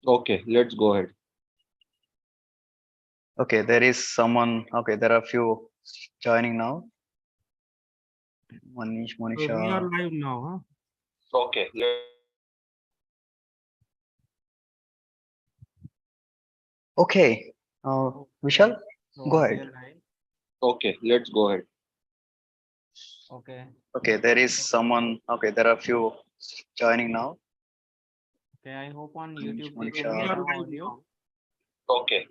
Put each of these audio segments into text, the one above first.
Okay, let's go ahead. Okay, there is someone. Okay, there are a few joining now. Manish, We are Monisha. live now, huh? Okay, Okay, Okay. Vishal, go So we ahead. are live. okay, let's go ahead. Okay. Okay, there is So, someone. Okay, there are a few joining now. okay. I hope on Manish, YouTube they can We hear are Monisha. our live audio. now. Okay,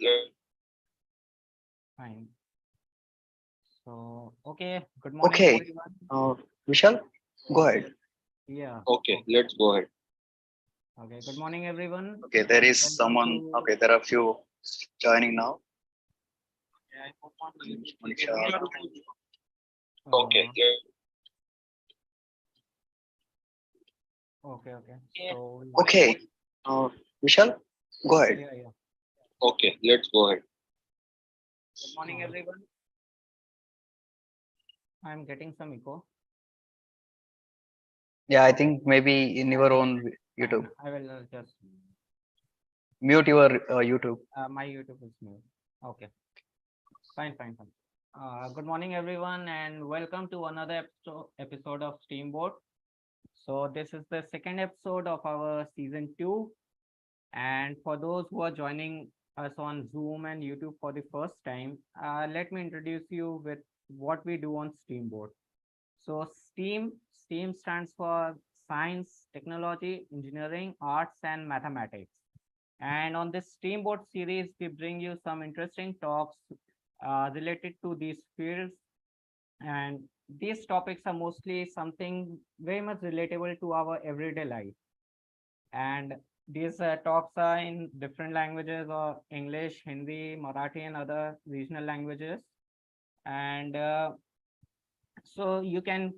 Fine. So, okay. Good morning, Okay, everyone. Vishal, go ahead. Yeah. okay, Okay. let's go ahead. Okay. Good morning, everyone, Okay, there and is welcome someone. to. Okay, there are a few joining now. Okay, I hope on Manish, YouTube they can Monisha. We hear are our live audio. now. Okay, Okay. Okay. So, Okay, Vishal, go ahead. yeah. Yeah. okay, let's go ahead. Good morning, everyone. I'm getting some echo. Yeah, I think maybe in your own YouTube. Fine. I will just. Mute your YouTube. My YouTube is new. Okay. Fine. Fine. Fine. Good morning, everyone, and welcome to another episode of Steamboat. So, this is the second episode of our season two. And for those who are joining us on Zoom and YouTube for the first time, let me introduce you with what we do on Steamboat. So, STEAM stands for science, technology, engineering, arts, and mathematics. And on this Steamboat series, we bring you some interesting talks related to these fields, and these topics are mostly something very much relatable to our everyday life. And these talks are in different languages or English, Hindi, Marathi, and other regional languages. And so you can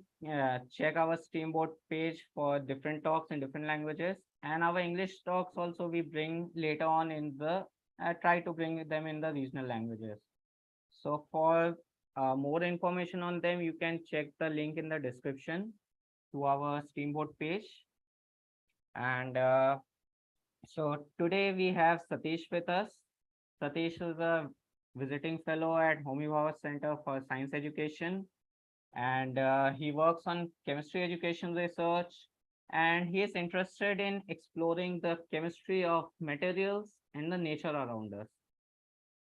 check our Steamboat page for different talks in different languages. And our English talks also we bring later on in the try to bring them in the regional languages. So for more information on them, you can check the link in the description to our Steamboat page. And so today we have Sathish with us. Sathish is a visiting fellow at Homi Bhabha Center for Science Education, and he works on chemistry education research, and he is interested in exploring the chemistry of materials and the nature around us.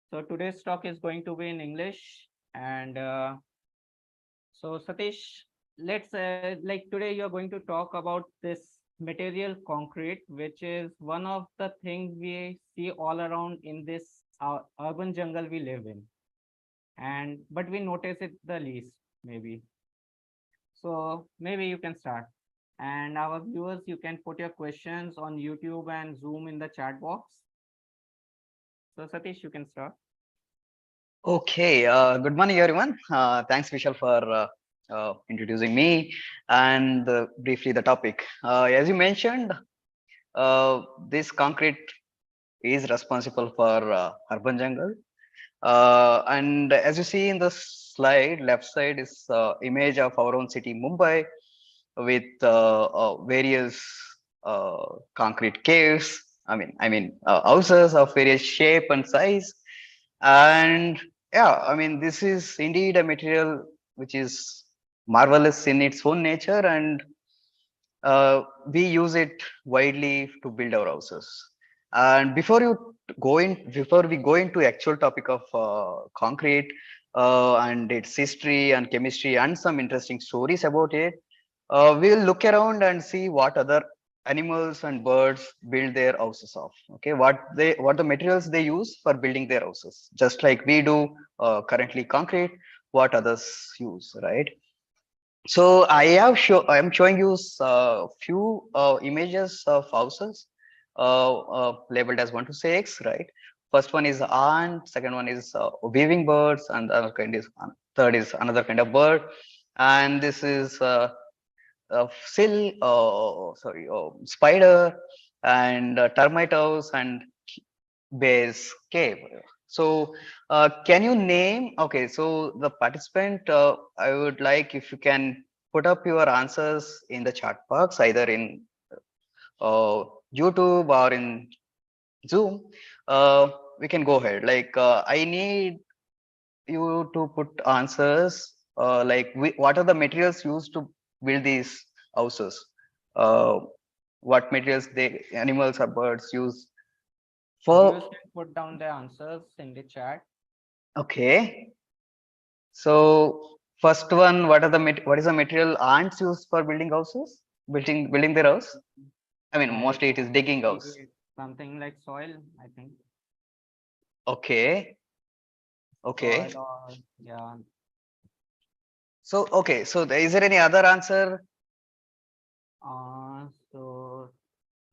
So today's talk is going to be in English, and so Satish, let's like today you're going to talk about this material concrete, which is one of the things we see all around in this urban jungle we live in, and but we notice it the least maybe. So maybe you can start, and our viewers, you can put your questions on YouTube and Zoom in the chat box. So Satish, you can start. Okay, good morning, everyone. Thanks, Vishal, for introducing me and briefly the topic. As you mentioned, this concrete is responsible for urban jungle. And as you see in the slide, left side is image of our own city, Mumbai, with various concrete caves. Houses of various shape and size. And yeah, I mean, this is indeed a material which is marvelous in its own nature, and we use it widely to build our houses. And before we go into actual topic of concrete and its history and chemistry and some interesting stories about it, we'll look around and see what other animals and birds build their houses of. Okay, what the materials they use for building their houses, just like we do currently concrete, what others use, right? So I am showing you few images of houses labeled as 1 to 6, right? First one is ant, second one is weaving birds, and the other kind is third is another kind of bird, and this is spider, and termite house, and base cave. So, can you name? Okay, so the participant, I would like if you can put up your answers in the chat box, either in uh, YouTube or in Zoom, we can go ahead. Like, I need you to put answers. Like, what are the materials used to build these houses? Uh, what materials the animals or birds use Viewers for? can put down their answers in the chat. Okay. So first one, what is the material ants use for building houses? Building their house? I mean, It mostly it is would digging house. be something like soil, I think. Okay. Soil Okay. or yeah. So okay. So is there any other answer? So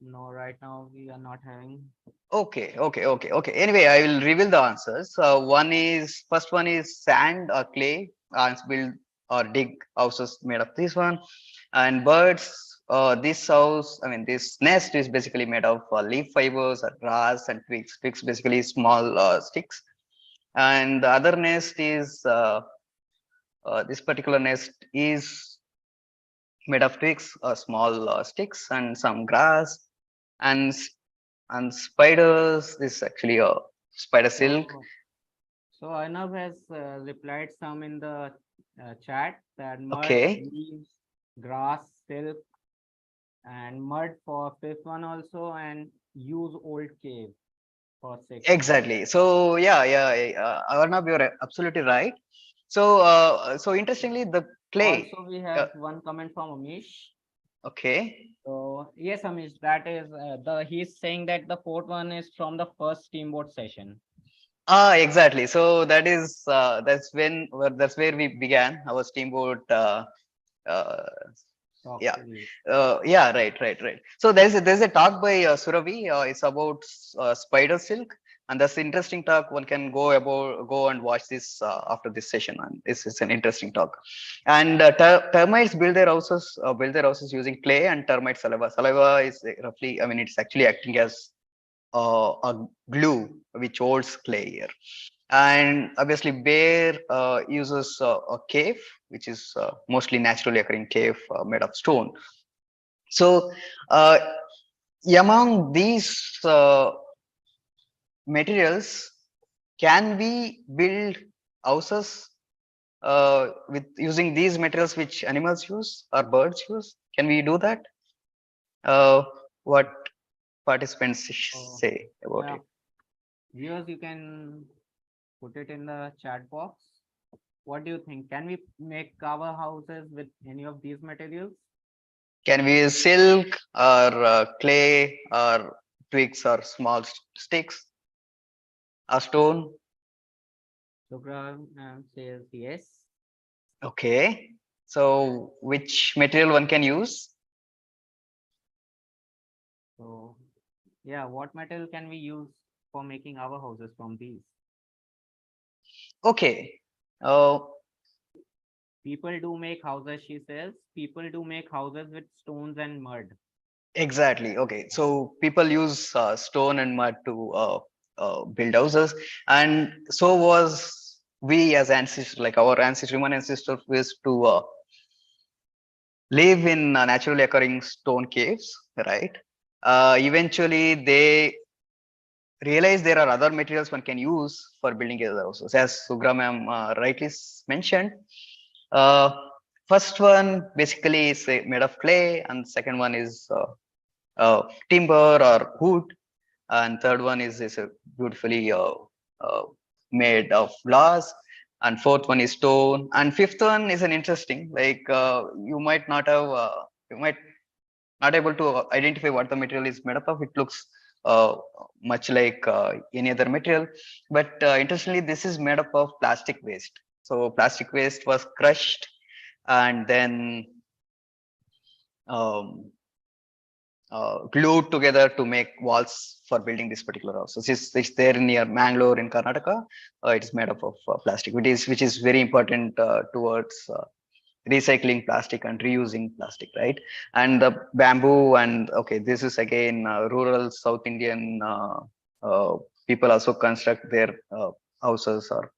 no, right now we are not having. Okay. Anyway, I will reveal the answers. First one is sand or clay. Ants build or dig houses made of this one, and birds. This house, I mean, this nest is basically made of leaf fibers or grass and twigs. Twigs basically small sticks, and the other nest is this particular nest is made of twigs, small sticks, and some grass, and and spiders. This is actually a spider silk. So so Arnav has replied some in the chat that mud, Okay, leaves, grass, silk, and mud for fifth one also, and use old cave for sixth one. exactly. So Arnab, you're absolutely right. So so interestingly, the clay. Also, we Uh, have one comment from Amish. okay. So yes, Amish, that is he's saying that the fourth one is from the first steamboat session. Exactly. So that's where we began our steamboat. Uh, Talk yeah, series. right. So there's a talk by Suravi. It's about spider silk, and that's an interesting talk. One can go and watch this after this session, and this is an interesting talk. And termites build their houses using clay and termite saliva. Saliva is roughly, I mean, it's actually acting as a glue which holds clay here. And obviously, bear uses a cave, which is mostly naturally occurring cave made of stone. So, uh, among these materials, can we build houses with using these materials which animals use or birds use? Can we do that? What participants So say about yeah, it? viewers, you can put it in the chat box. What do you think? Can we make our houses with any of these materials? Can we use silk or clay or twigs or small sticks or stone? Subra says yes. Okay. So which material one can use? So yeah, what material can we use for making our houses from these? Okay. People do make houses, she says. People do make houses with stones and mud. Exactly. Okay. So people use stone and mud to build houses, and so was we as ancestors, like our ancestors, human ancestors, used to live in naturally occurring stone caves, right? Eventually, they realize there are other materials one can use for building his houses. As Sugra ma'am rightly mentioned, uh, first one basically is made of clay, and second one is timber or wood, and third one is a beautifully uh, made of glass, and fourth one is stone, and fifth one is an interesting, like you might not able to identify what the material is made up of. It looks much like any other material, but interestingly, this is made up of plastic waste. So plastic waste was crushed and then um, glued together to make walls for building this particular house. So it's there near Mangalore in Karnataka. It is made up of plastic, which is very important towards recycling plastic and reusing plastic, right? And the bamboo, and okay, this is again rural South Indian uh, people also construct their houses or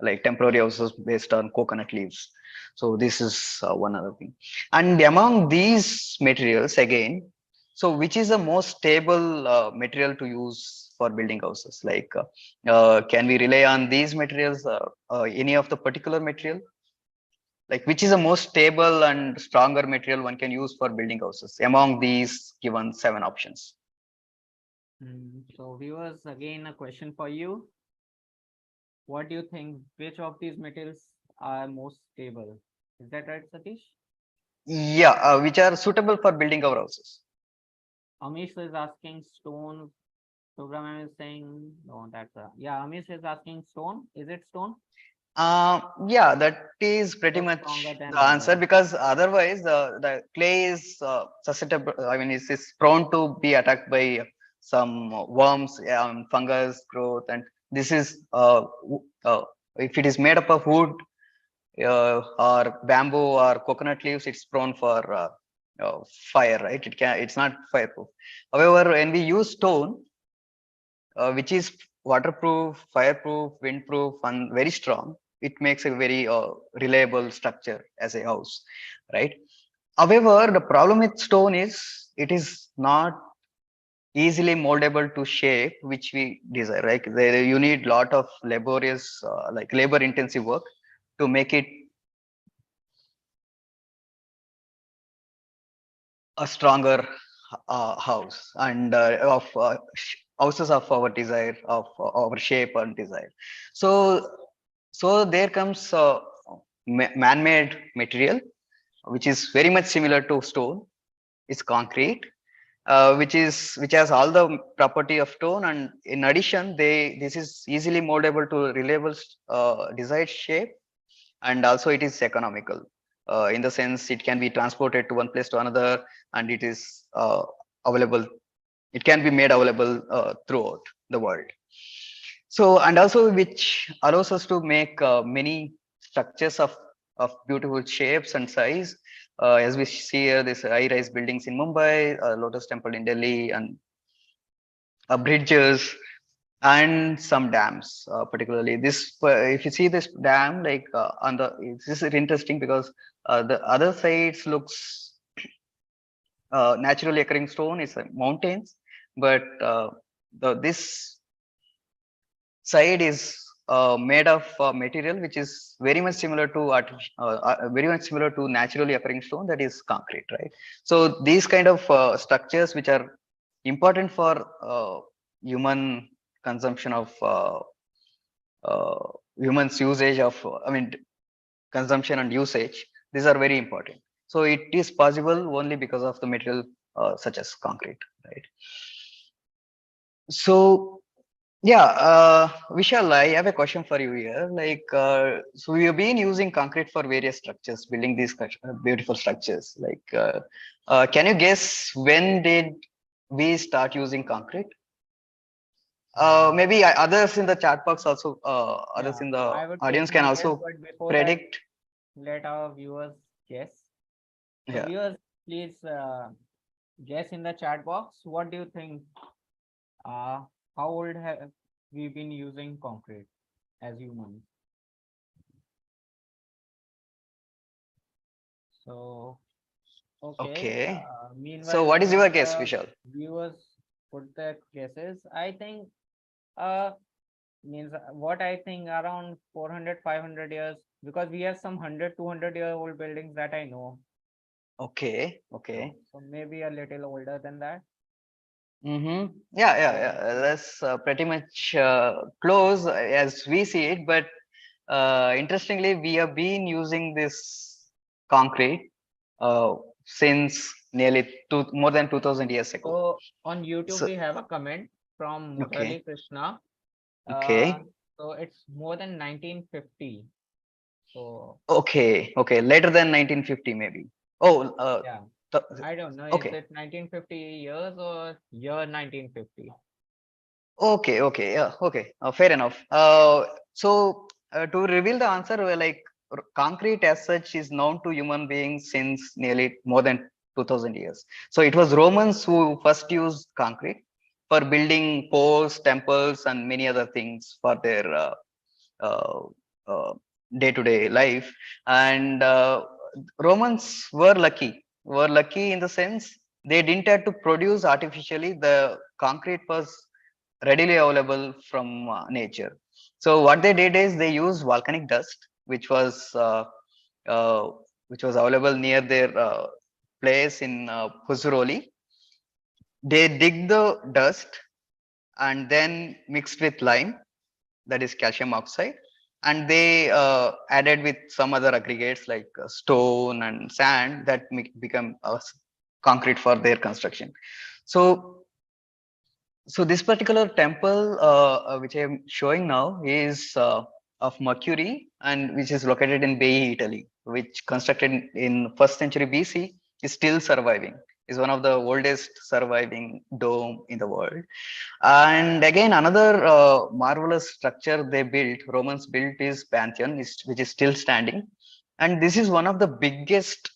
like temporary houses based on coconut leaves. So this is one other thing. And among these materials again, So which is the most stable material to use for building houses? Like, can we rely on these materials? Any of the particular material? Like, which is the most stable and stronger material one can use for building houses among these given 7 options? So viewers, again a question for you. What do you think? Which of these materials are most stable? Is that right, Satish? Yeah, which are suitable for building our houses. Amish is asking stone. Program is saying no. That's yeah. Amish is asking stone. Is it stone? Yeah, that is pretty That's stronger much than the answer, rubber. because otherwise the clay is susceptible. I mean, it's prone to be attacked by some worms, fungus growth, and this is if it is made up of wood or bamboo or coconut leaves, it's prone for fire, right? It's not fireproof. However, when we use stone, which is waterproof, fireproof, windproof, and very strong, it makes a very reliable structure as a house, right? However, the problem with stone is it is not easily moldable to shape which we desire. Like, you need lot of laborious, like labor intensive work to make it a stronger house, and of houses of our desire, of our shape and desire. So so there comes man-made material which is very much similar to stone. It's concrete, which has all the property of stone, and in addition, this is easily moldable to reliable desired shape, and also it is economical, in the sense it can be transported to one place to another, and it is available. It can be made available throughout the world. So, and also which allows us to make many structures of beautiful shapes and size, as we see here, this high-rise buildings in Mumbai, Lotus Temple in Delhi, and bridges and some dams. Particularly this, if you see this dam, like on the, this is interesting because the other sides looks naturally occurring stone, is mountains, but this side is made of material which is very much similar to very much similar to naturally occurring stone, that is concrete, right? So these kind of structures which are important for human consumption of humans usage of, I mean, consumption and usage, these are very important. So it is possible only because of the material such as concrete, right? So yeah, Vishal, I have a question for you here. Like, so we have been using concrete for various structures, building these beautiful structures. Like, can you guess when did we start using concrete? Maybe others in the chat box also, others Yeah, in the I would take audience can my guess, also but before that, predict. let our viewers guess. So Yeah. viewers, please guess in the chat box. What do you think? Uh, how old have we been using concrete as humans? So, okay. Okay. So Meanwhile, what is one of your guess, the Vishal? viewers put their guesses. I think, uh, means what I think around 400, 500 years, because we have some 100, 200-year-old buildings that I know. Okay. Okay. So maybe a little older than that. Mm-hmm. Yeah. That's pretty much close as we see it. But interestingly, we have been using this concrete uh, since nearly more than 2000 years ago. So on YouTube, So, we have a comment from okay. Murali Krishna. Uh, Okay. so it's more than 1950. So Okay. Later than 1950, maybe. Oh, yeah, th- I don't know. Is okay. it 1950 years or year 1950? Okay. Yeah. Okay. Fair enough. So to reveal the answer, like concrete as such is known to human beings since nearly more than 2000 years. So it was Romans who first used concrete for building poles, temples, and many other things for their uh, uh, day-to-day life. And Romans were lucky. Were lucky in the sense they didn't have to produce artificially. The concrete was readily available from nature. So what they did is they used volcanic dust, uh, which was available near their place in Huzuroli. They dig the dust and then mixed with lime, that is calcium oxide, and they added with some other aggregates like stone and sand that become concrete for their construction. So so this particular temple, which I am showing now, is of Mercury, and which is located in Bay, Italy, which constructed in first century BC, is still surviving. Is one of the oldest surviving dome in the world. And again, another marvelous structure they built, Romans built, is Pantheon, which is still standing. And this is one of the biggest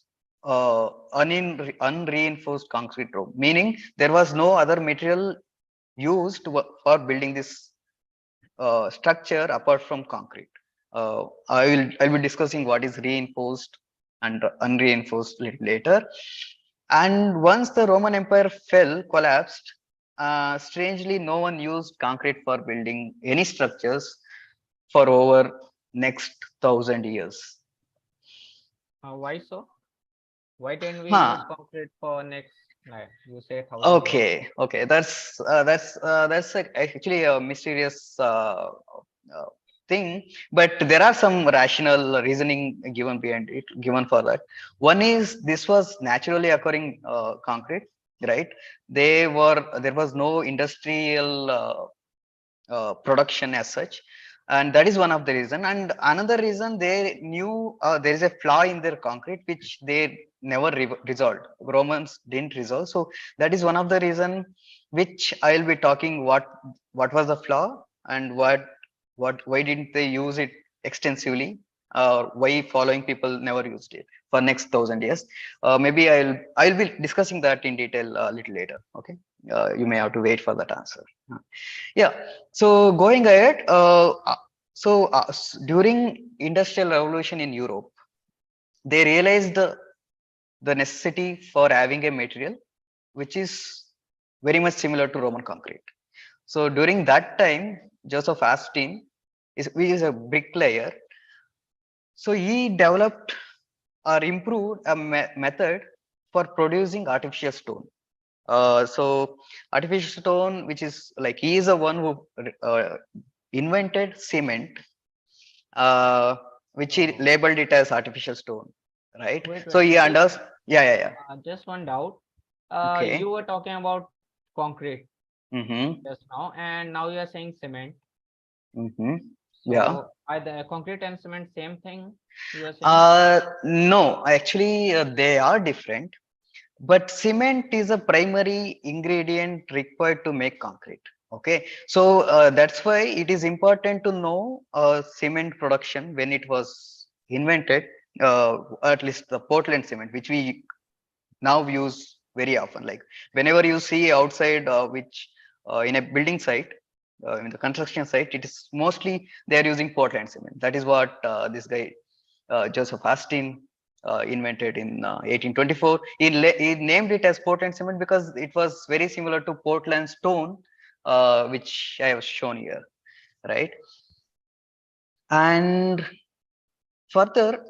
unreinforced concrete dome, meaning there was no other material used for building this structure apart from concrete. I'll be discussing what is reinforced and unreinforced later. And once the Roman Empire collapsed, strangely, no one used concrete for building any structures for over next 1,000 years. Why so? Why didn't we use Huh. concrete for next, like you say, 1,000 years? Okay. Actually a mysterious thing, but there are some rational reasoning given behind it, given for that. One is this was naturally occurring concrete, right? There was no industrial production as such, and that is one of the reason. And another reason, they knew there is a flaw in their concrete which they never resolved. Romans didn't resolve, so that is one of the reason which I'll be talking what was the flaw, and what why didn't they use it extensively, why following people never used it for next 1,000 years. Maybe I'll be discussing that in detail a little later. Okay, you may have to wait for that answer. Yeah. So going ahead, during Industrial Revolution in Europe, they realized the necessity for having a material which is very much similar to Roman concrete. So during that time, Joseph Astin which is a bricklayer. So he developed or improved a method for producing artificial stone. So artificial stone, which is like he is the one who invented cement, which he Oh, labeled it as artificial stone, right? wait, So wait. he understands. Yeah. Just one doubt. You Okay. were talking about concrete Mm-hmm. just now, and now you are saying cement. Mm-hmm. Yeah. So are the concrete and cement same thing you are saying? No, actually, they are different. But cement is a primary ingredient required to make concrete. Okay, so that's why it is important to know cement production when it was invented. At least the Portland cement, which we now use very often. Like whenever you see outside, which in a building site, in the construction site, it is mostly they are using Portland cement. That is what this guy Joseph Astin invented in 1824. He named it as Portland cement because it was very similar to Portland stone, which I have shown here, right? And further,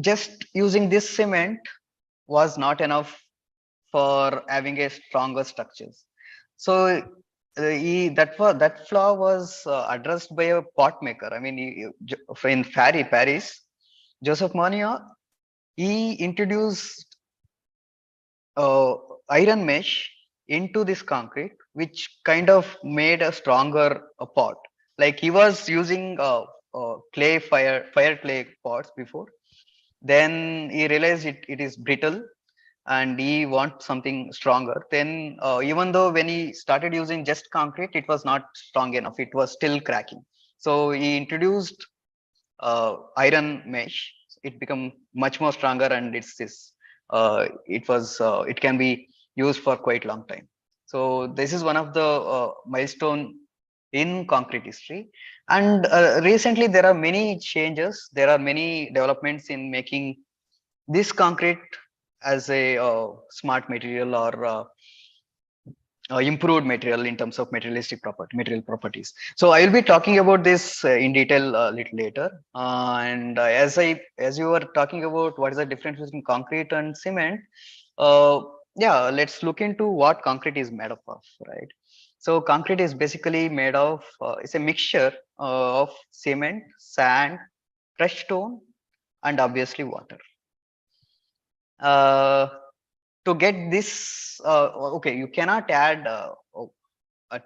just using this cement was not enough for having a stronger structures. So that flaw was addressed by a pot maker. I mean, in Paris, Joseph Monia, he introduced uh, iron mesh into this concrete, which kind of made a stronger pot. Like he was using fire clay pots before. Then he realized it is brittle and he wants something stronger. Then even though when he started using just concrete, it was not strong enough. It was still cracking. So he introduced iron mesh. It become much more stronger, and it can be used for quite long time. So this is one of the milestone in concrete history. And recently there are many changes. There are many developments in making this concrete as a smart material or improved material in terms of material properties. So I will be talking about this in detail a little later. And as you were talking about what is the difference between concrete and cement, uh, yeah, let's look into what concrete is made up of, right? So concrete is basically made of it's a mixture of cement, sand, crushed stone, and obviously water. Uh, to get this, okay, you cannot add at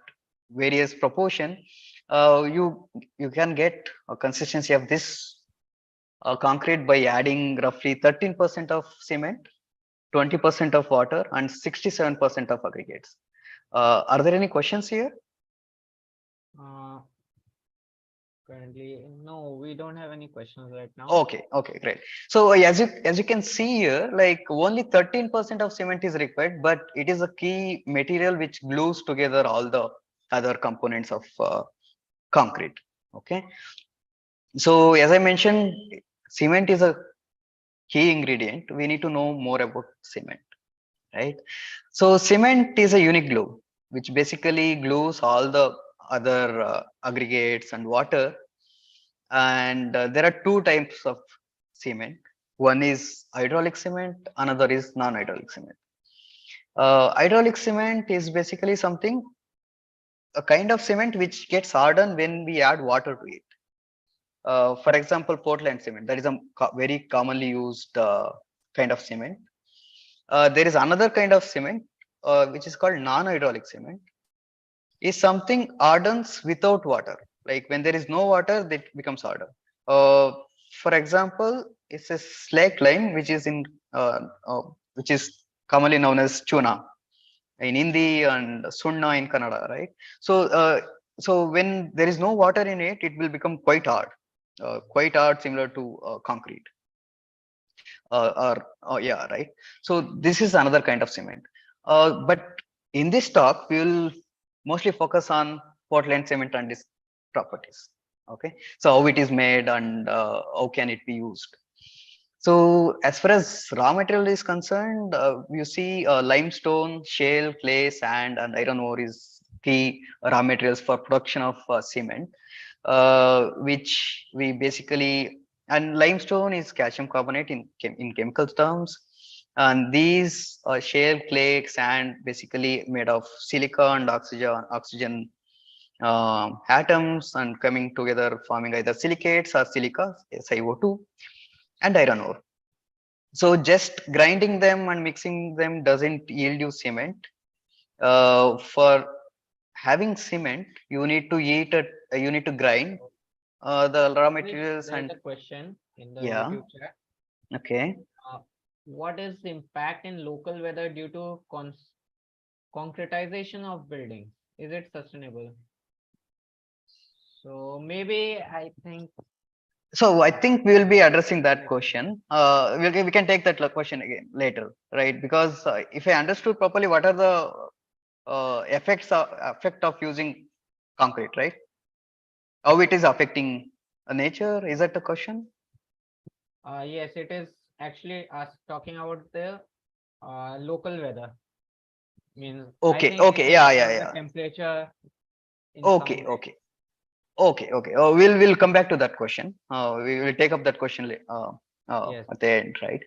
various proportion. You can get a consistency of this concrete by adding roughly 13% of cement, 20% of water, and 67% of aggregates. Are there any questions here? Uh, Currently, no, we don't have any questions right now. Okay, okay, great. So as you can see here, like only 13% of cement is required, but it is a key material which glues together all the other components of concrete. Okay, so as I mentioned, cement is a key ingredient. We need to know more about cement, right? So cement is a unique glue, which basically glues all the other aggregates and water. And there are two types of cement. One is hydraulic cement, another is non-hydraulic cement. Hydraulic cement is basically something, a kind of cement which gets hardened when we add water to it. For example, Portland cement, that is a very commonly used kind of cement. There is another kind of cement which is called non-hydraulic cement. Is something hardens without water. Like when there is no water, that becomes harder. Uh, for example, it's a slake lime, which is commonly known as tuna in Hindi and sunna in Kannada, right? So when there is no water in it, it will become quite hard, similar to concrete. Or yeah, right. So this is another kind of cement. But in this talk, we will mostly focus on Portland cement and its properties. Okay, so how it is made and how can it be used. So as far as raw material is concerned, you see limestone, shale, clay, sand, and iron ore is key raw materials for production of cement, which we basically, and limestone is calcium carbonate in chemical terms. And these shale, clay, sand basically made of silica and oxygen atoms and coming together forming either silicates or silica, SiO2, and iron ore. So just grinding them and mixing them doesn't yield you cement. For having cement, you need to you need to grind the raw materials There's and a question in the yeah. YouTube chat. Okay. What is the impact in local weather due to concretization of buildings? Is it sustainable? So maybe I think So I think we will be addressing that question. We can take that question again later, right? Because if I understood properly, what are the effect of using concrete, right? How it is affecting nature? Is that the question? yes, it is actually us talking about the local weather. Means I Okay, think it okay, yeah, yeah, affects the yeah. temperature in some Okay, way. okay, okay. We'll come back to that question. We will take up that question Yes. at the end, right?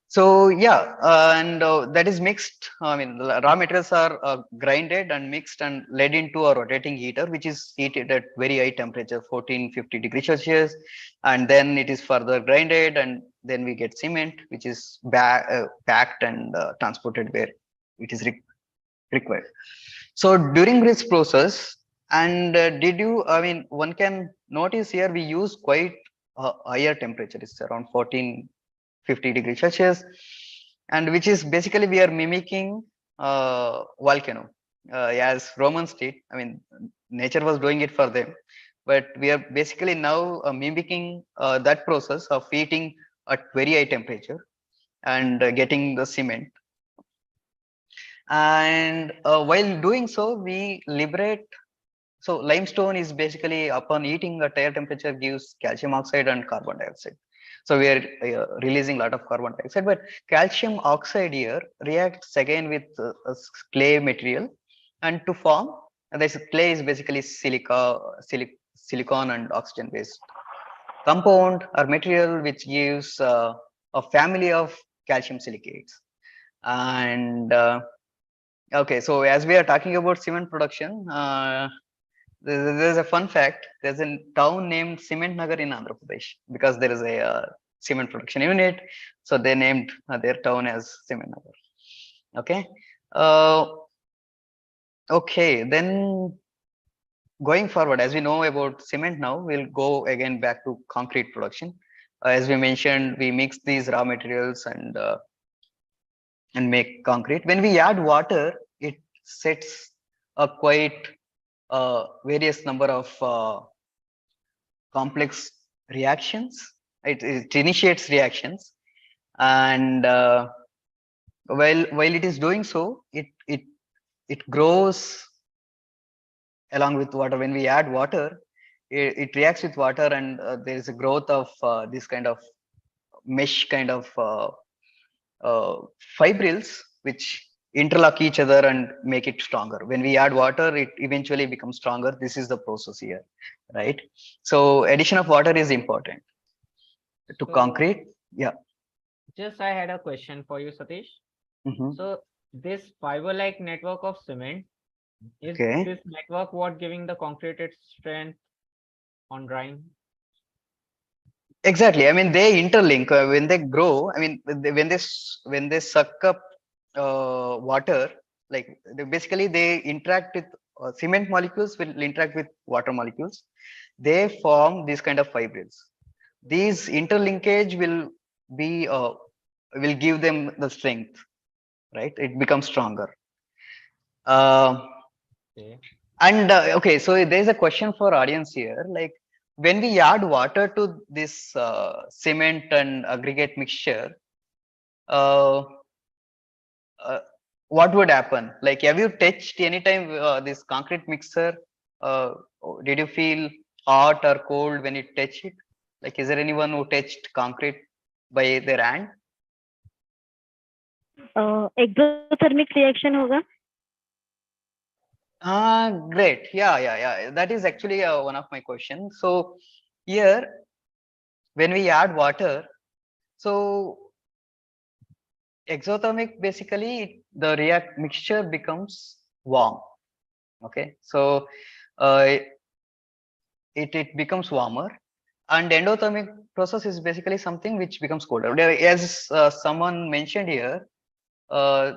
So yeah, and that is mixed. I mean, the raw materials are grinded and mixed and led into a rotating heater, which is heated at very high temperature, 1450 degrees Celsius, and then it is further grinded, and then we get cement, which is packed and transported where it is required. So during this process, and did you? I mean, one can notice here we use quite higher temperature. It's around 1450 degrees Celsius, and which is basically we are mimicking volcano, as Romans did. I mean, nature was doing it for them, but we are basically now mimicking that process of heating at very high temperature and getting the cement. And while doing so, we liberate. So limestone is basically upon heating at higher temperature gives calcium oxide and carbon dioxide. So we are releasing a lot of carbon dioxide. But calcium oxide here reacts again with clay material, and to form, and this clay is basically silicon and oxygen based compound or material, which gives a family of calcium silicates. And okay, so as we are talking about cement production, there's a fun fact. There's a town named Cement Nagar in Andhra Pradesh because there is a cement production unit. So they named their town as Cement Nagar. Okay. Uh, okay. Then going forward, as we know about cement now, we'll go again back to concrete production. As we mentioned, we mix these raw materials and make concrete. When we add water, it sets a quite various number of complex reactions. It initiates reactions, and while it is doing so, it grows along with water. When we add water, it reacts with water, and there is a growth of this kind of mesh kind of uh, fibrils which interlock each other and make it stronger. When we add water, it eventually becomes stronger. This is the process here, right? So addition of water is important to So concrete. Yeah. just I had a question for you, Satish. Mhm. So this fiber-like network of cement, is Okay. this network what giving the concrete its strength on drying? Exactly. I mean, they interlink when they grow. I mean, when they suck up water, like basically they interact with cement molecules will interact with water molecules. They form these kind of fibrils. These interlinkage be will give them the strength, right? It becomes stronger. Uh, Okay. and okay, so there's a question for audience here. Like when we add water to this cement and aggregate mixture, uh, uh, what would happen? Like, have you touched anytime this concrete mixer? Uh, did you feel hot or cold when you touch it? Like, is there anyone who touched concrete by their hand? Exothermic reaction होगा. Great. Yeah. That is actually one of my questions. So here, when we add water, so exothermic basically the react mixture becomes warm. Okay, so uh, it becomes warmer, and endothermic process is basically something which becomes colder. As someone mentioned here, uh,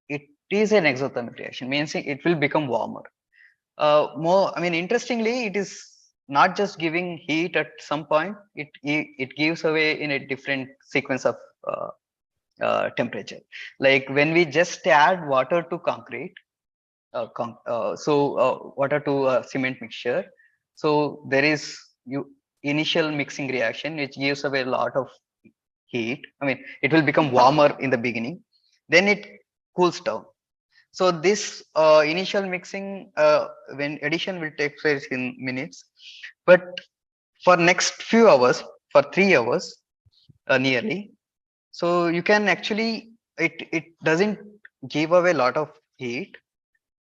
it is an exothermic reaction, means it will become warmer. More, I mean, interestingly, it is not just giving heat at some point. It gives away in a different sequence of temperature. Like when we just add water to concrete, water to cement mixture. So there is initial mixing reaction which gives away a lot of heat. I mean, it will become warmer in the beginning, then it cools down. So this initial mixing, when addition will take place in minutes, but for next few hours, for 3 hours nearly, so you can actually it doesn't give away a lot of heat,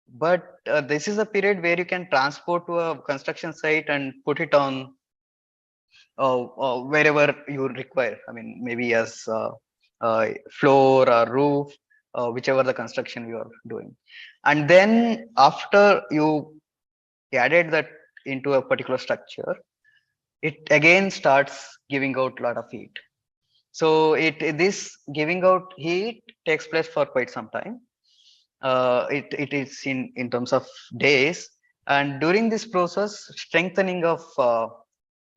but this is a period where you can transport to a construction site and put it on wherever you require. I mean, maybe as floor or roof, whichever the construction you are doing. And then after you added that into a particular structure, it again starts giving out a lot of heat. So this giving out heat takes place for quite some time. It is in terms of days, and during this process, strengthening of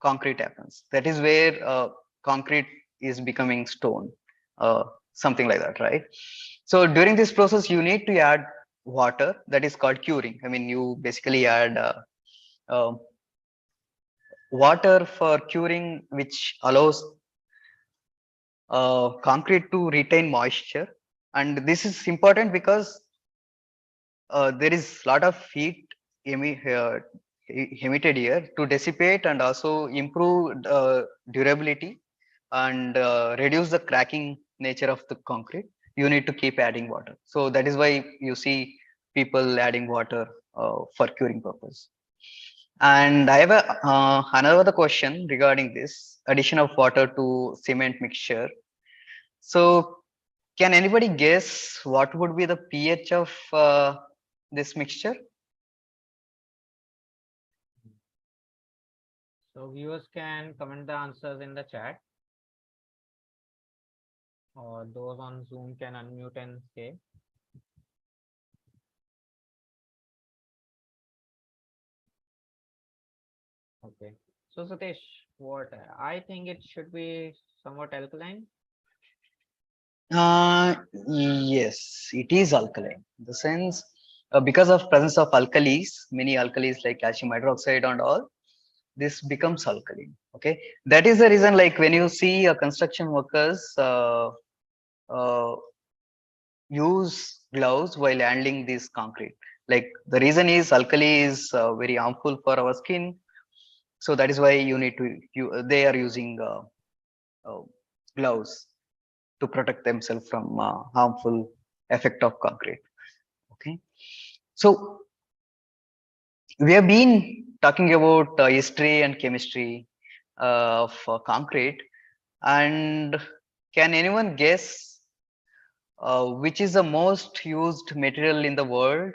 concrete happens. That is where concrete is becoming stone, uh, something like that, right? So during this process, you need to add water. That is called curing. I mean, you basically add uh, water for curing, which allows concrete to retain moisture. And this is important because there is a lot of heat emitted here to dissipate and also improve durability and reduce the cracking nature of the concrete, you need to keep adding water. So that is why you see people adding water for curing purpose. And I have another question regarding this addition of water to cement mixture. So can anybody guess what would be the pH of this mixture? So viewers can comment the answers in the chat, or those on Zoom can unmute and say. Okay. So Satish, what I think it should be somewhat alkaline. Yes, it is alkaline. In the sense, because of presence of alkalis, many alkalis like calcium hydroxide and all, this becomes alkaline. Okay, that is the reason. Like when you see construction workers uh, use gloves while handling this concrete. Like the reason is alkali is very harmful for our skin, so that is why you need to they are using uh, gloves to protect themselves from harmful effect of concrete. Okay, so we have been talking about history and chemistry of concrete, and can anyone guess which is the most used material in the world,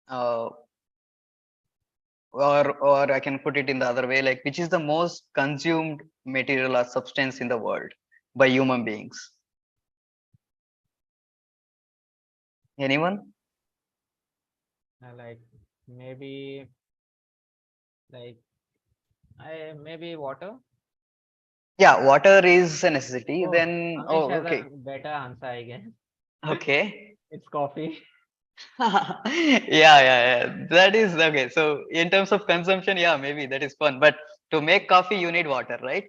uh, or I can put it in the other way, like which is the most consumed material or substance in the world by human beings? Anyone? Like maybe like maybe water. Yeah, water is a necessity. Oh, Then, Amish oh, has okay, a better answer, I guess. okay. It's coffee. Yeah. That is okay. So in terms of consumption, yeah, maybe that is fun. But to make coffee, you need water, right?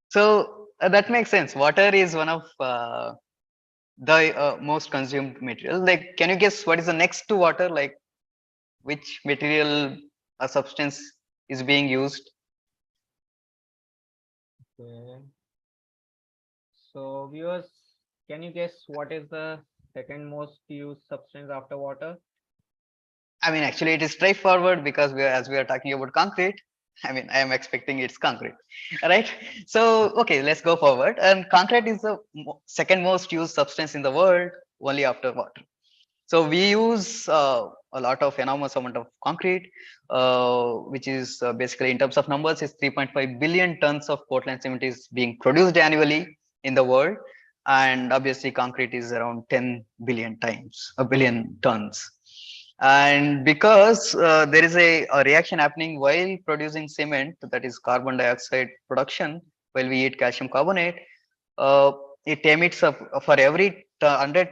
So that makes sense. Water is one of the most consumed material. Like, can you guess what is the next to water? Like, which material or substance is being used? Okay. So viewers, can you guess what is the second most used substance after water? I mean, actually, it is straightforward because as we are talking about concrete. I mean, I am expecting it's concrete, right? So, okay, let's go forward. And concrete is the second most used substance in the world, only after water. So we use a lot of enormous amount of concrete, which is basically in terms of numbers, is 3.5 billion tons of Portland cement is being produced annually in the world, and obviously concrete is around 10 billion times, a billion tons. And because there is a reaction happening while producing cement, that is carbon dioxide production, while we eat calcium carbonate, uh, it emits up for every 100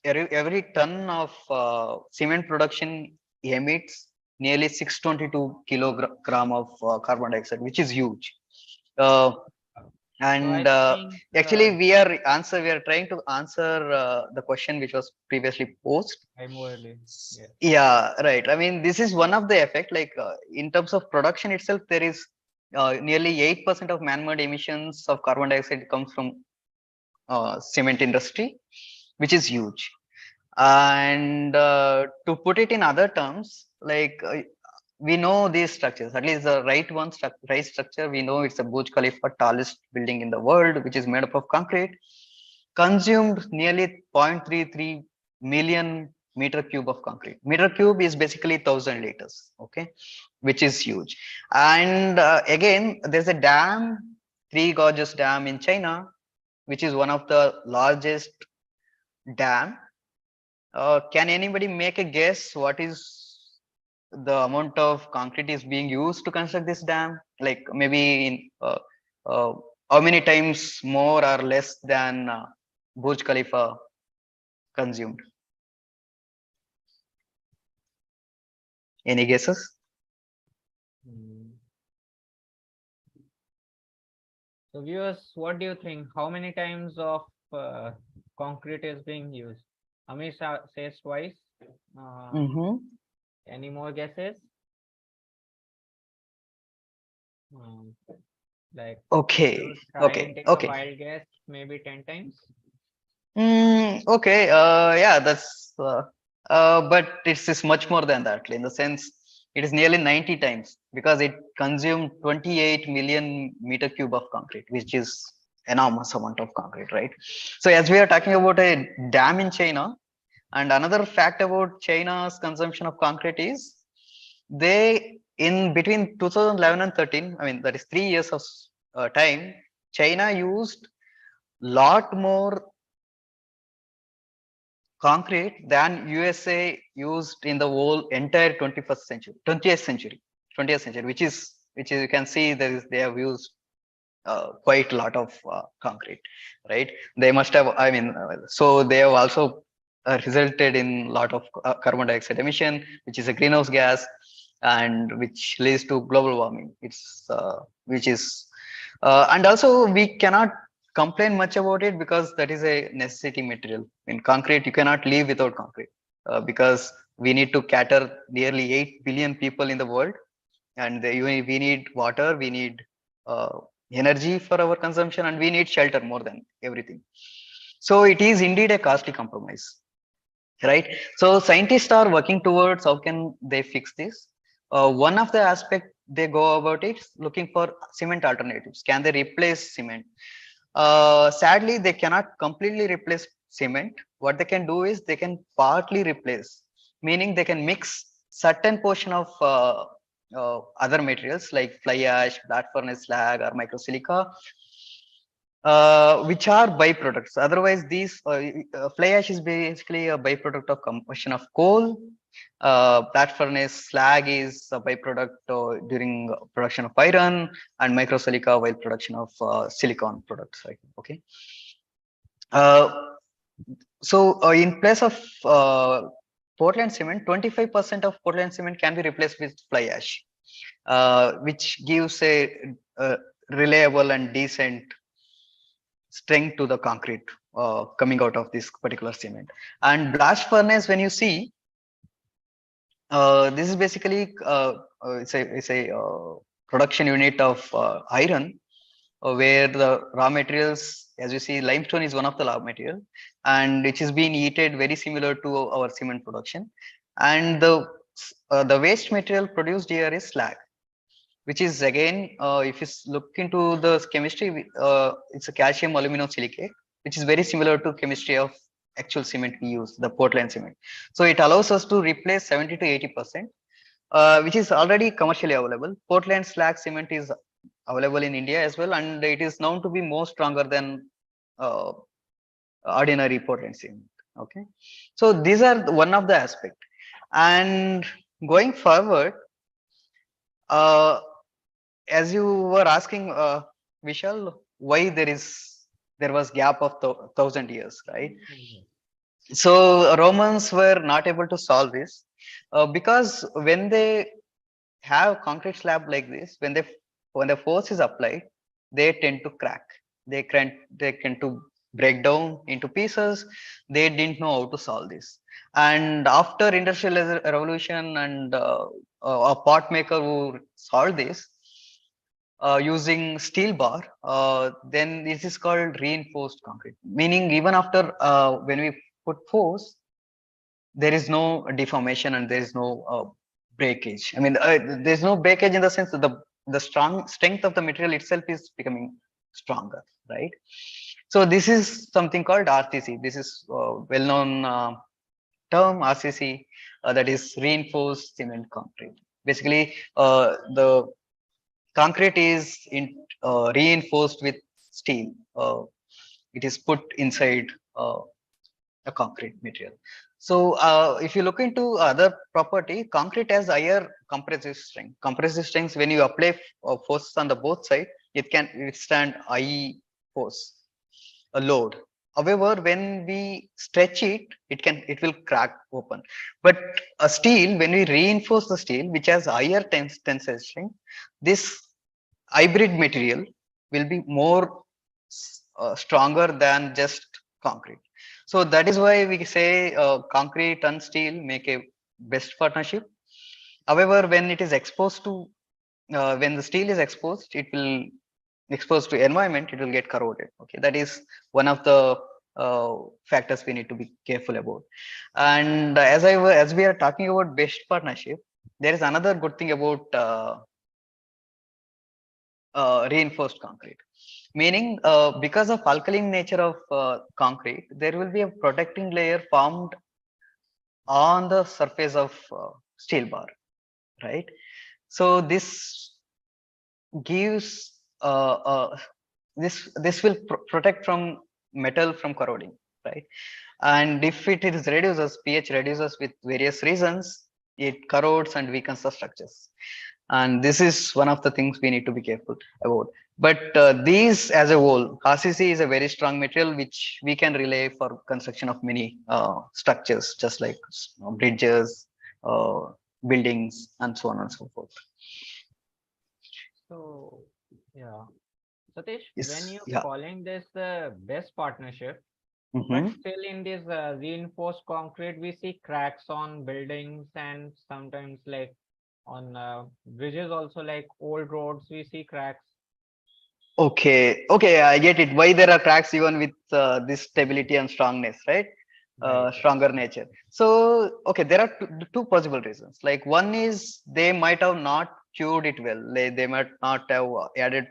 every ton of cement production emits nearly 622 kilogram of carbon dioxide, which is huge. Uh, So I and think actually, we are trying to answer the question which was previously posed. primarily, yes. Yeah, right. I mean, this is one of the effect. Like in terms of production itself, there is nearly 8% of man-made emissions of carbon dioxide comes from cement industry, which is huge. And to put it in other terms, like we know these structures, at least the right structure, we know it's a Burj Khalifa, tallest building in the world, which is made up of concrete, consumed nearly 0.33 million meter cube of concrete. Meter cube is basically 1,000 liters, okay, which is huge. And again, there's a dam, Three Gorges Dam in China, which is one of the largest dam. Can anybody make a guess what is the amount of concrete is being used to construct this dam? Like maybe in uh, how many times more or less than Burj Khalifa consumed? Any guesses? Hmm. So viewers, what do you think? How many times of concrete is being used? Amish says twice. Mm-hmm. Any more guesses? Um, Like, Okay. you try Okay. and take a Okay. wild guess, maybe 10 times. Okay. Yeah, that's. But it's much more than that. In the sense, it is nearly 90 times because it consumed 28 million meter cube of concrete, which is enormous amount of concrete, right? So as we are talking about a dam in China, and another fact about China's consumption of concrete is they in between 2011 and 13. I mean, that is 3 years of time. China used lot more concrete than USA used in the whole entire 21st century, 20th century, which is you can see they have used quite a lot of concrete, right? They must have, I mean, so they have also resulted in a lot of carbon dioxide emission, which is a greenhouse gas, and which leads to global warming. Which is, and also we cannot complain much about it because that is a necessity material. In concrete, you cannot live without concrete because we need to cater nearly 8 billion people in the world, and we need water, we need uh, energy for our consumption, and we need shelter more than everything. So it is indeed a costly compromise, right? So scientists are working towards how can they fix this. One of the aspect they go about it is looking for cement alternatives. Can they replace cement? Sadly, they cannot completely replace cement. What they can do is they can partly replace, meaning they can mix certain portion of other materials like fly ash, blast furnace slag, or microsilica, which are byproducts. Otherwise, these fly ash is basically a byproduct of combustion of coal. Blast furnace slag is a byproduct during production of iron, and microsilica while production of silicon products. Right? Okay. Uh, so in place of Portland cement, 25% of Portland cement can be replaced with fly ash, which gives a reliable and decent strength to the concrete coming out of this particular cement. And blast furnace, when you see, this is basically it's a production unit of iron, where the raw materials, as you see, limestone is one of the raw material, and which is being heated very similar to our cement production. And the waste material produced here is slag, which is again, if you look into the chemistry, it's a calcium aluminum silicate, which is very similar to chemistry of actual cement we use, the Portland cement. So it allows us to replace 70 to 80%, which is already commercially available. Portland slag cement is available in India as well, and it is known to be more stronger than uh, ordinary Portland cement. Okay, so these are one of the aspect. And going forward, uh, as you were asking, Vishal, why there was gap of 1,000 years, right? So Romans were not able to solve this because when they have concrete slab like this, when the force is applied, they tend to crack. They tend to break down into pieces. They didn't know how to solve this. And after industrial revolution and a pot maker who solved this using steel bar, then this is called reinforced concrete. Meaning even after when we put force, there is no deformation and there is no breakage. I mean, there's no breakage in the sense that the strong strength of the material itself is becoming stronger, right? So this is something called RCC. This is well-known term RCC, that is reinforced cement concrete. Basically, the concrete is reinforced with steel. It is put inside a concrete material. So if you look into other property, concrete has higher compressive strength. Compressive strength, when you apply forces on the both side, it can withstand high force, a load. However, when we stretch it, it will crack open. But a steel, when we reinforce the steel, which has higher tensile strength, this hybrid material will be more stronger than just concrete. So that is why we say concrete and steel make a best partnership. However, when it is exposed to when the steel is exposed, it will exposed to environment, it will get corroded. Okay, that is one of the factors we need to be careful about. And as we are talking about best partnership, there is another good thing about reinforced concrete, meaning because of alkaline nature of concrete, there will be a protecting layer formed on the surface of steel bar, right? So this gives this will protect from metal from corroding, right? And if it is reduces, pH reduces with various reasons, it corrodes and weakens the structures. And this is one of the things we need to be careful about. But these as a whole, RCC is a very strong material which we can rely for construction of many structures, just like bridges, uh, buildings, and so on and so forth. So, yeah. Satish, when Yes, you're yeah. calling this the best partnership, but Mhm. still in this reinforced concrete, we see cracks on buildings and sometimes like on bridges also, like old roads, we see cracks. Okay, I get it. Why there are cracks even with this stability and strongness, right? Right, right. Stronger nature. So, okay, there are two possible reasons. Like one is they might have not cured it well. They might not have added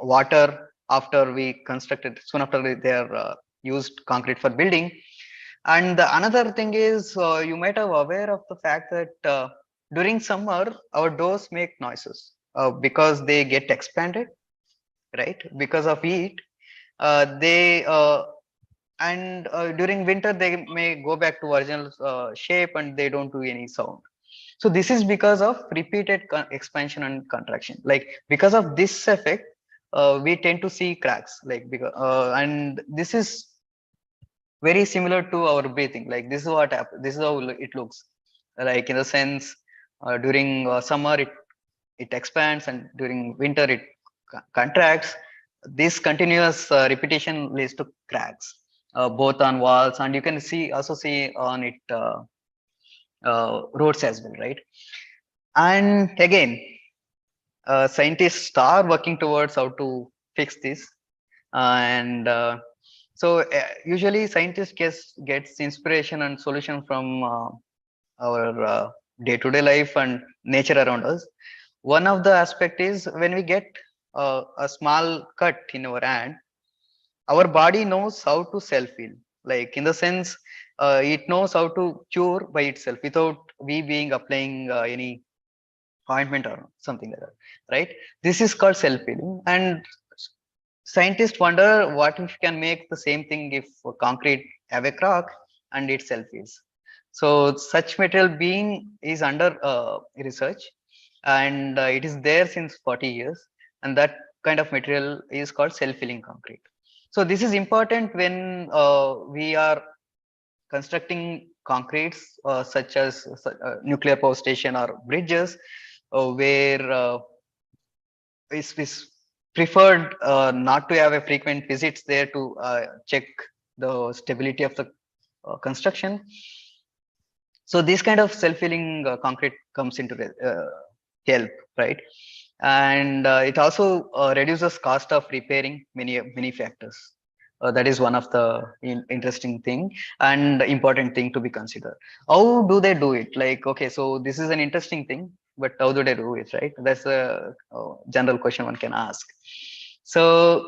water after we constructed, soon after they are used concrete for building. And the another thing is you might have aware of the fact that during summer our doors make noises because they get expanded, right? Because of heat, they and during winter they may go back to original shape and they don't do any sound. So this is because of repeated expansion and contraction. Like because of this effect, we tend to see cracks. Like because and this is very similar to our breathing. Like this is what happens. This is how it looks. Like in the sense, during summer it expands and during winter it contracts. This continuous repetition leads to cracks, both on walls and you can see on it roads as well, right? And again, scientists are working towards how to fix this. And so usually scientists gets inspiration and solution from our day-to-day life and nature around us. One of the aspect is when we get a small cut in our hand, our body knows how to self-heal. Like in the sense, it knows how to cure by itself without we being applying any ointment or something like that, right? This is called self-healing, and scientists wonder what if can make the same thing if concrete have a crack and it self-heals. So such material being is under research, and it is there since 40 years, and that kind of material is called self-healing concrete. So this is important when we are constructing concretes such as nuclear power station or bridges, where is preferred not to have a frequent visits there to check the stability of the construction. So this kind of self-healing concrete comes into help, right? And it also reduces cost of repairing many factors. That is one of the interesting thing and important thing to be considered. How do they do it? Like, okay, so this is an interesting thing, but how do they do it, right? That's a general question one can ask. So,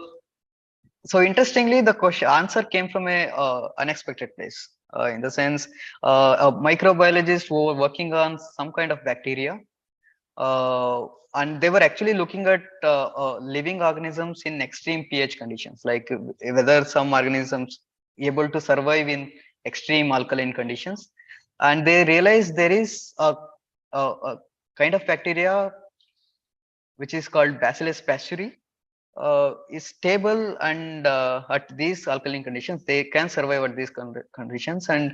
so interestingly, the question answer came from a unexpected place. In the sense, a microbiologist who were working on some kind of bacteria, and they were actually looking at living organisms in extreme pH conditions, like whether some organisms able to survive in extreme alkaline conditions. And they realized there is a kind of bacteria which is called Bacillus pasteurii, is stable and at these alkaline conditions they can survive at these conditions, and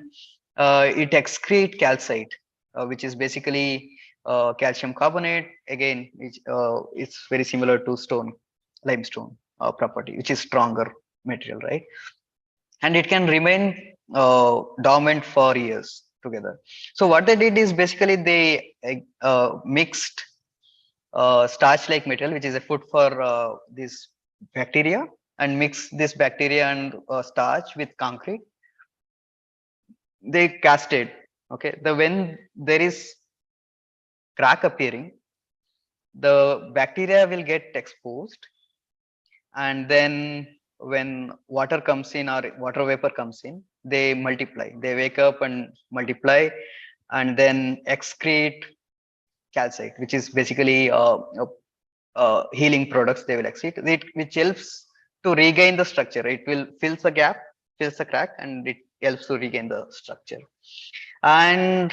it excrete calcite, which is basically calcium carbonate, again which it's very similar to limestone property, which is stronger material, right? And it can remain dormant for years together. So what they did is basically they mixed starch-like material, which is a food for this bacteria, and mix this bacteria and starch with concrete. They cast it. Okay, when there is crack appearing, the bacteria will get exposed, and then when water comes in or water vapor comes in, they multiply. They wake up and multiply, and then excrete calcite, which is basically healing products they will excrete, which helps to regain the structure. It will fills the gap, fills the crack, and it helps to regain the structure. And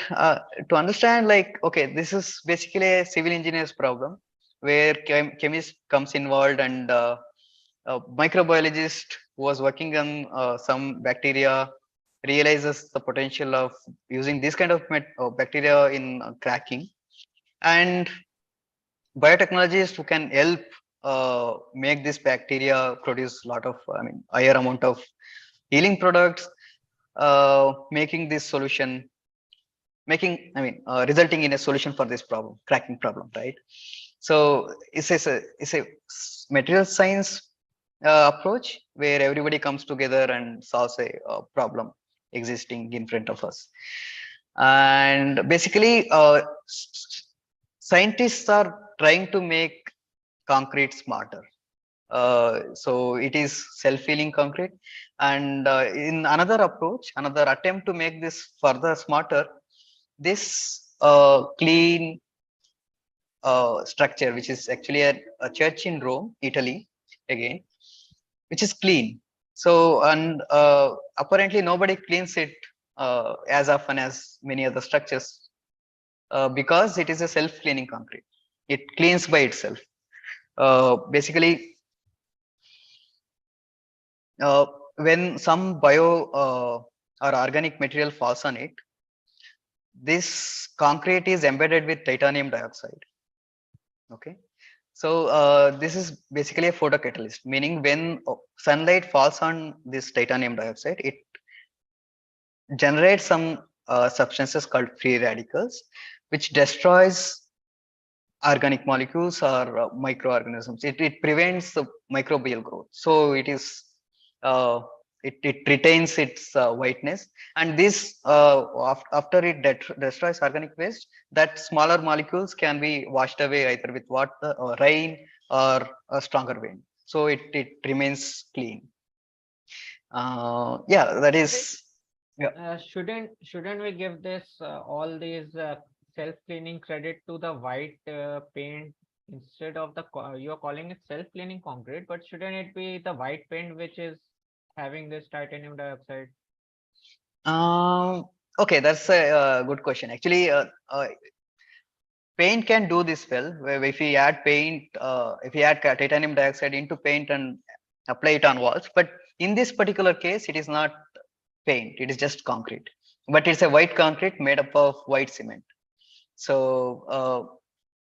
to understand, like, okay, this is basically a civil engineer's problem where chemist comes involved, and a microbiologist who was working on some bacteria realizes the potential of using this kind of bacteria in cracking, and biotechnologists who can help make this bacteria produce a lot of, I mean, higher amount of healing products, making this solution, resulting in a solution for this problem, cracking problem, right? So it's a material science approach where everybody comes together and solves a problem existing in front of us. And basically, scientists are trying to make concrete smarter. So it is self-healing concrete. And in another approach, another attempt to make this further smarter, this clean structure, which is actually a church in Rome, Italy, again, which is clean. So, and apparently nobody cleans it as often as many other structures because it is a self-cleaning concrete. It cleans by itself. Basically, when some bio or organic material falls on it, this concrete is embedded with titanium dioxide. Okay, so this is basically a photocatalyst, meaning when sunlight falls on this titanium dioxide, it generates some substances called free radicals, which destroys organic molecules or microorganisms. It prevents the microbial growth. So it is it retains its whiteness, and this after it destroys organic waste, that smaller molecules can be washed away either with water or rain or a stronger wind. So it remains clean. Yeah, that is. Yeah. Shouldn't we give this all these self-cleaning credit to the white paint instead of the you're calling it self-cleaning concrete, but shouldn't it be the white paint which is having this titanium dioxide? Okay, that's a good question. Actually, paint can do this well. Where if we add paint, if we add titanium dioxide into paint and apply it on walls, but in this particular case, it is not paint. It is just concrete, but it's a white concrete made up of white cement. So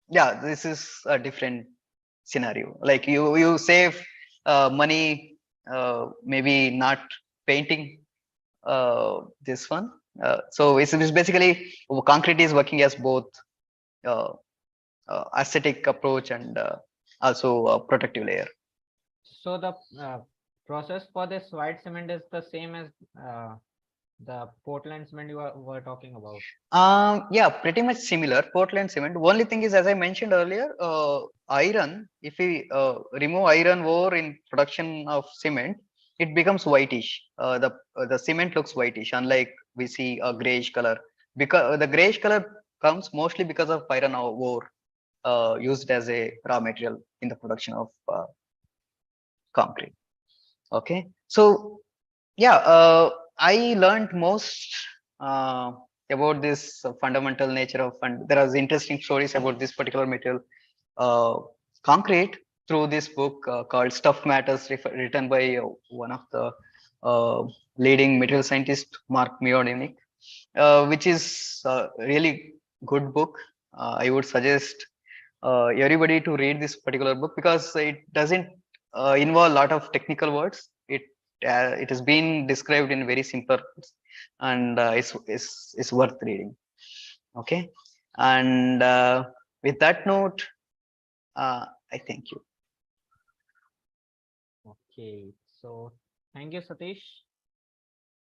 yeah, this is a different scenario. Like you save money, maybe not painting this one. So it's basically concrete is working as both uh, aesthetic approach and also a protective layer. So the process for this white cement is the same as the Portland cement were talking about. Yeah, pretty much similar. Portland cement. Only thing is, as I mentioned earlier, iron. If we remove iron ore in production of cement, it becomes whitish. The cement looks whitish, unlike we see a grayish color. Because the grayish color comes mostly because of iron ore used as a raw material in the production of concrete. Okay, so yeah, I learned most uh, about this fundamental nature of, and there are interesting stories about this particular material, uh, concrete, through this book called Stuff Matters, written by one of the uh, leading material scientists, Mark Miodinic, which is a really good book. I would suggest everybody to read this particular book because it doesn't involve a lot of technical words. It has been described in very simple words, and it's worth reading. Okay, and with that note, I thank you. Okay, so thank you, Satish.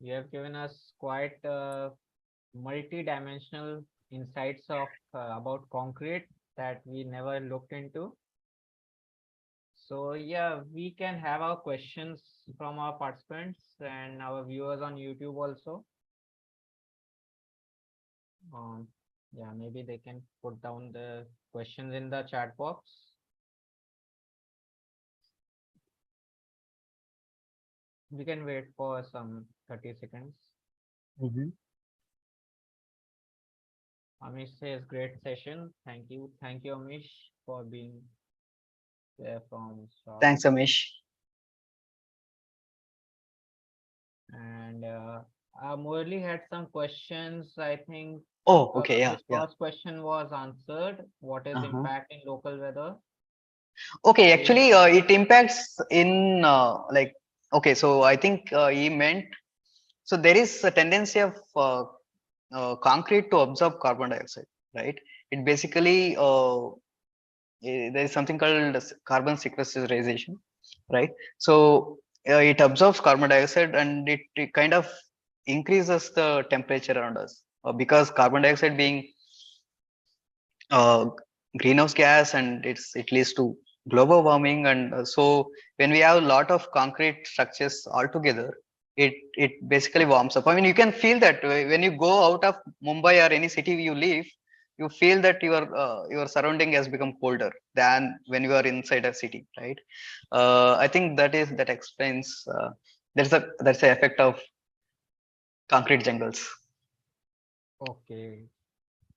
You have given us quite multi-dimensional insights of about concrete that we never looked into. So yeah, we can have our questions from our participants and our viewers on YouTube also. Um, yeah, maybe they can put down the questions in the chat box. We can wait for some 30 seconds. Amish says great session. Thank you, Amish, for being there from start. Thanks, Amish. And Murli had some questions. I think Oh, okay, yeah, his yeah. first question was answered. What is Uh-huh. impact in local weather? Okay, So, actually, it impacts in like, okay, so I think he meant, so there is a tendency of concrete to absorb carbon dioxide, right? It basically, there is something called carbon sequestration, right? So it absorbs carbon dioxide and it kind of increases the temperature around us because carbon dioxide being uh, greenhouse gas and it leads to global warming and so when we have a lot of concrete structures all together it basically warms up. I mean, you can feel that when you go out of Mumbai or any city you live, you feel that your surrounding has become colder than when you are inside a city, right? I think that explains that's the effect of concrete jungles. okay.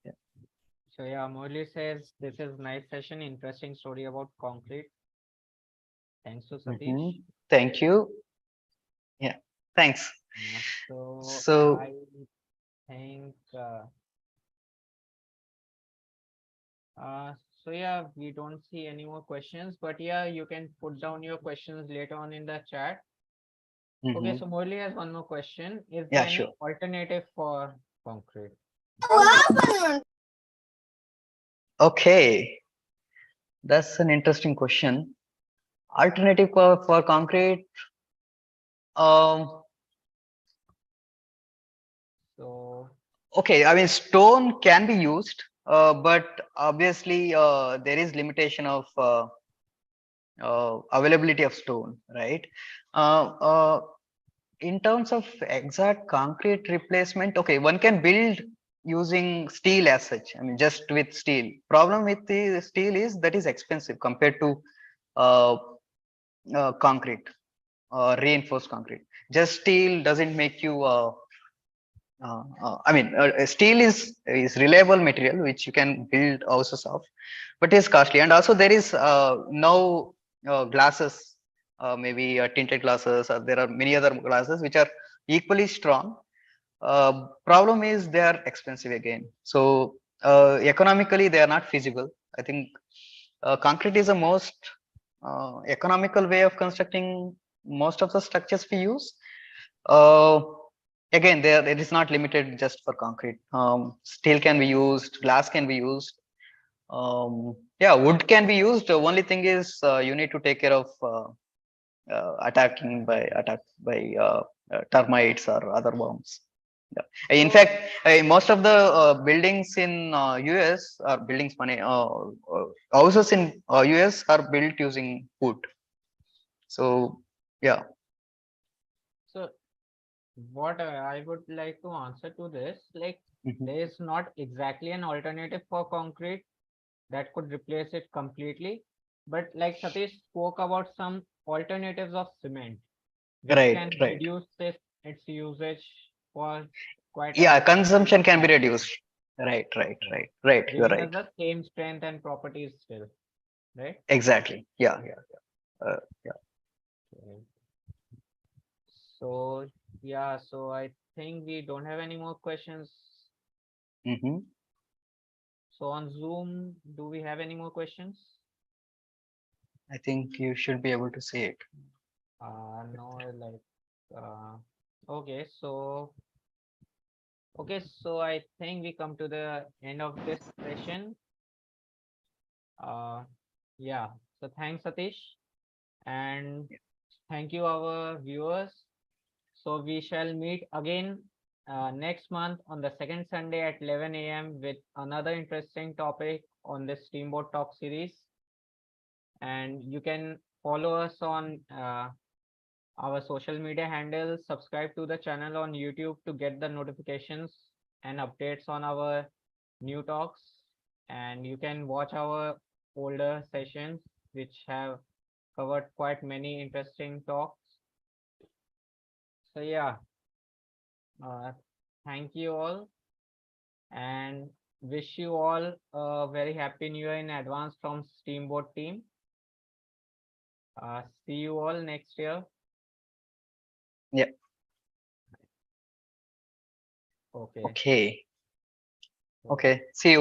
Yeah. So yeah, Murli says this is nice session, interesting story about concrete. Thanks to Satish. Thank you. Yeah, thanks. So So I think so yeah, we don't see any more questions, but yeah, you can put down your questions later on in the chat. Okay, so Murli has one more question. Is there yeah, any sure. alternative for concrete? Okay, that's an interesting question. Alternative for concrete. Um, So okay, I mean stone can be used, but obviously there is limitation of availability of stone, right? Uh, uh, in terms of exact concrete replacement, okay, one can build using steel as such. I mean, just with steel. Problem with the steel is that is expensive compared to uh, concrete, reinforced concrete. Just steel doesn't make you. I mean, steel is reliable material which you can build houses of, but it's costly. And also there is now glasses, maybe tinted glasses, or there are many other glasses which are equally strong. Problem is they are expensive again. So economically they are not feasible. I think concrete is the most economical way of constructing most of the structures we use. Uh, Again, there it is not limited just for concrete. Steel can be used, glass can be used. Yeah, wood can be used. The only thing is you need to take care of attack by termites or other worms. Yeah. In so fact, most of the buildings in US are buildings, money houses in US are built using wood. So yeah. so what I would like to answer to this, like Mhm. there is not exactly an alternative for concrete that could replace it completely. But like Satish spoke about some alternatives of cement, which Right, can right. reduce its usage for quite a Yeah, period consumption of can be time, reduced. Right, right, right? right, right. You're Giving us right. the same strength and properties still, right? Exactly. Yeah, yeah, yeah. Okay. So yeah, so I think we don't have any more questions. Hmm. So on Zoom, do we have any more questions? I think you should be able to see it. No, like, okay, so, okay, so I think we come to the end of this session. Uh, Yeah. So thanks, Satish. And thank you, our viewers. So we shall meet again next month on the second Sunday at 11 a.m. with another interesting topic on this Steamboat Talk series. And you can follow us on our social media handles, subscribe to the channel on YouTube to get the notifications and updates on our new talks. And you can watch our older sessions, which have covered quite many interesting talks. So yeah, uh, thank you all and wish you all a very happy new year in advance from Steamboat team. See you all next year. Yeah. Okay. Okay. So- Okay. See you.